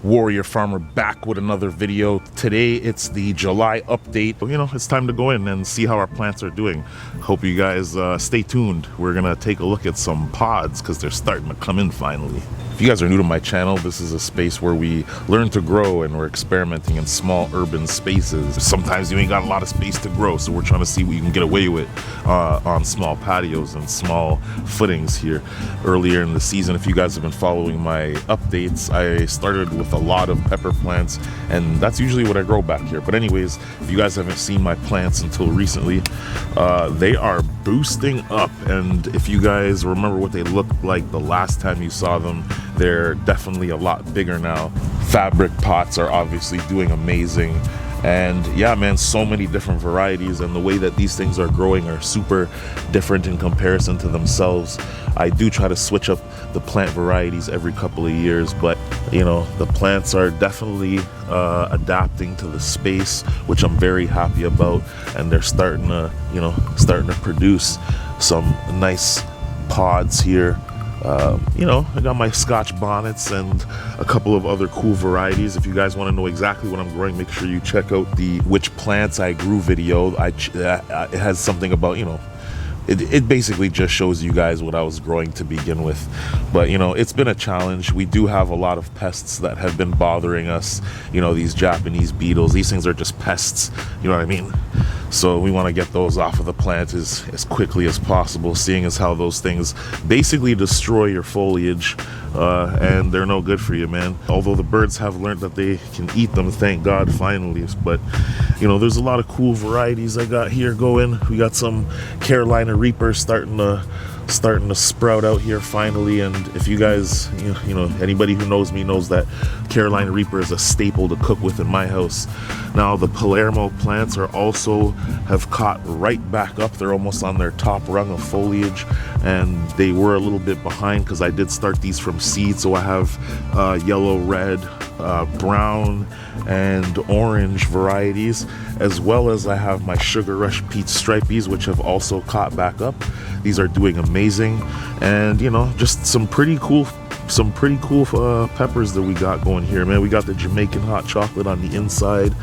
Warrior Farmer back with another video. Today it's the July update. You know, it's time to go in and see how our plants are doing. Hope you guys stay tuned. We're gonna take a look at some pods because they're starting to come in finally. If you guys are new to my channel, this is a space where we learn to grow and we're experimenting in small urban spaces. Sometimes you ain't got a lot of space to grow, so we're trying to see what you can get away with on small patios and small footings here. Earlier in the season, if you guys have been following my updates, I started with a lot of pepper plants, and that's usually what I grow back here. But anyways, if you guys haven't seen my plants until recently, they are boosting up, and if you guys remember what they looked like the last time you saw them, they're definitely a lot bigger now. Fabric pots are obviously doing amazing, and yeah man, so many different varieties, and the way that these things are growing are super different in comparison to themselves. I do try to switch up the plant varieties every couple of years, but you know, the plants are definitely adapting to the space, which I'm very happy about, and they're starting to produce some nice pods here. You know, I got my Scotch bonnets and a couple of other cool varieties. If you guys want to know exactly what I'm growing, make sure you check out the which plants I grew video. It has something about, you know, it basically just shows you guys what I was growing to begin with. But you know, it's been a challenge. We do have a lot of pests that have been bothering us. You know, these Japanese beetles, these things are just pests, you know what I mean? So we want to get those off of the plant as quickly as possible, seeing as how those things basically destroy your foliage, and they're no good for you, man. Although the birds have learned that they can eat them, thank God, finally. But you know, there's a lot of cool varieties I got here going. We got some Carolina Reapers starting to sprout out here finally, and if you guys, you know, anybody who knows me knows that Carolina Reaper is a staple to cook with in my house. Now the Palermo plants are also have caught right back up. They're almost on their top rung of foliage, and they were a little bit behind because I did start these from seed. So I have yellow, red, brown and orange varieties, as well as I have my Sugar Rush Peach Stripies, which have also caught back up. These are doing amazing, and you know, just some pretty cool peppers that we got going here, man. We got the Jamaican hot chocolate on the inside.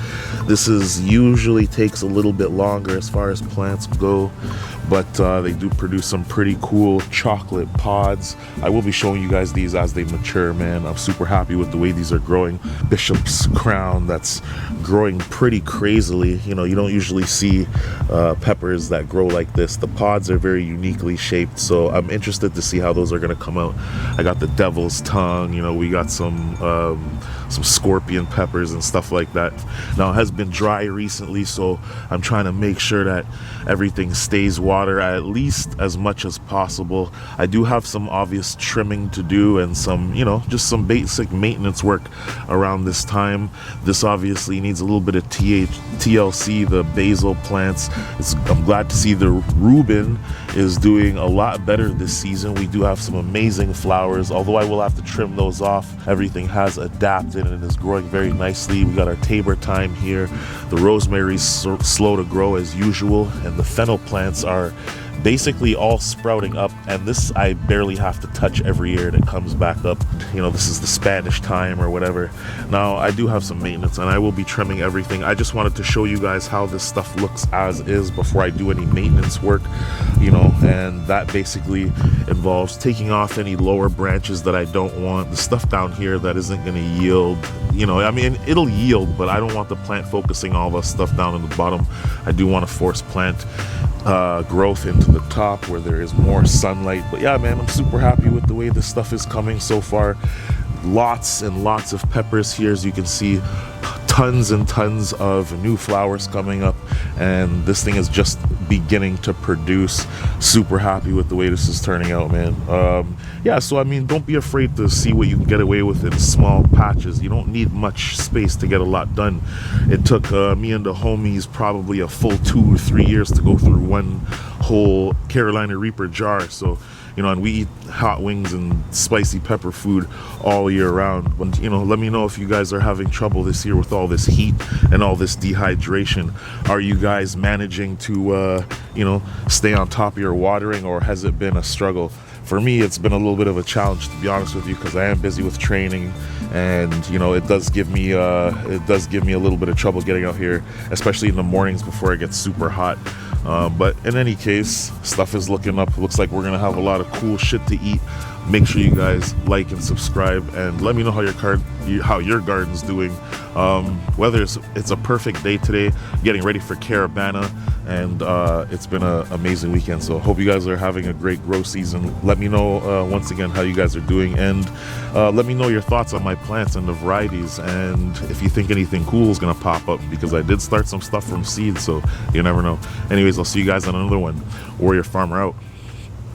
This is usually takes a little bit longer as far as plants go, but they do produce some pretty cool chocolate pods. I will be showing you guys these as they mature, man. I'm super happy with the way these are growing. Bishop's Crown, that's growing pretty crazily. You know, you don't usually see peppers that grow like this. The pods are very uniquely shaped, so I'm interested to see how those are going to come out. I got the Devil's Tongue, you know, we got some scorpion peppers and stuff like that. Now it has been dry recently, so I'm trying to make sure that everything stays water at least as much as possible. I do have some obvious trimming to do and some, you know, just some basic maintenance work around this time. This obviously needs a little bit of TLC, the basil plants. I'm glad to see the Reuben is doing a lot better this season. We do have some amazing flowers, although I will have to trim those off. Everything has adapted and is growing very nicely. We got our Tabor thyme here. The rosemary's slow to grow as usual, and the fennel plants are basically all sprouting up, and this I barely have to touch every year and it comes back up. You know, this is the Spanish thyme or whatever. Now I do have some maintenance and I will be trimming everything. I just wanted to show you guys how this stuff looks as is before I do any maintenance work, you know, and that basically involves taking off any lower branches that I don't want, the stuff down here that isn't going to yield. You know, I mean, it'll yield, but I don't want the plant focusing all the stuff down in the bottom. I do want to force plant growth into the top where there is more sunlight. But yeah, man, I'm super happy with the way this stuff is coming so far. Lots and lots of peppers here, as you can see. Tons and tons of new flowers coming up, and this thing is just beginning to produce. Super happy with the way this is turning out, man. Yeah, so I mean, don't be afraid to see what you can get away with in small patches. You don't need much space to get a lot done. It took me and the homies probably a full 2 or 3 years to go through one whole Carolina Reaper jar. So you know, and we eat hot wings and spicy pepper food all year round. But you know, let me know if you guys are having trouble this year with all this heat and all this dehydration. Are you guys managing to you know, stay on top of your watering, or has it been a struggle? For me, it's been a little bit of a challenge, to be honest with you, because I am busy with training and you know, it does give me a little bit of trouble getting out here, especially in the mornings before it gets super hot. But in any case, stuff is looking up. Looks like we're gonna have a lot of cool shit to eat. Make sure you guys like and subscribe, and let me know how your garden's doing. Whether it's a perfect day today, getting ready for Caravana, and it's been an amazing weekend. So hope you guys are having a great grow season. Let me know once again how you guys are doing, and let me know your thoughts on my plants and the varieties, and if you think anything cool is gonna pop up, because I did start some stuff from seed, so you never know. Anyways, I'll see you guys on another one. Warrior Farmer out.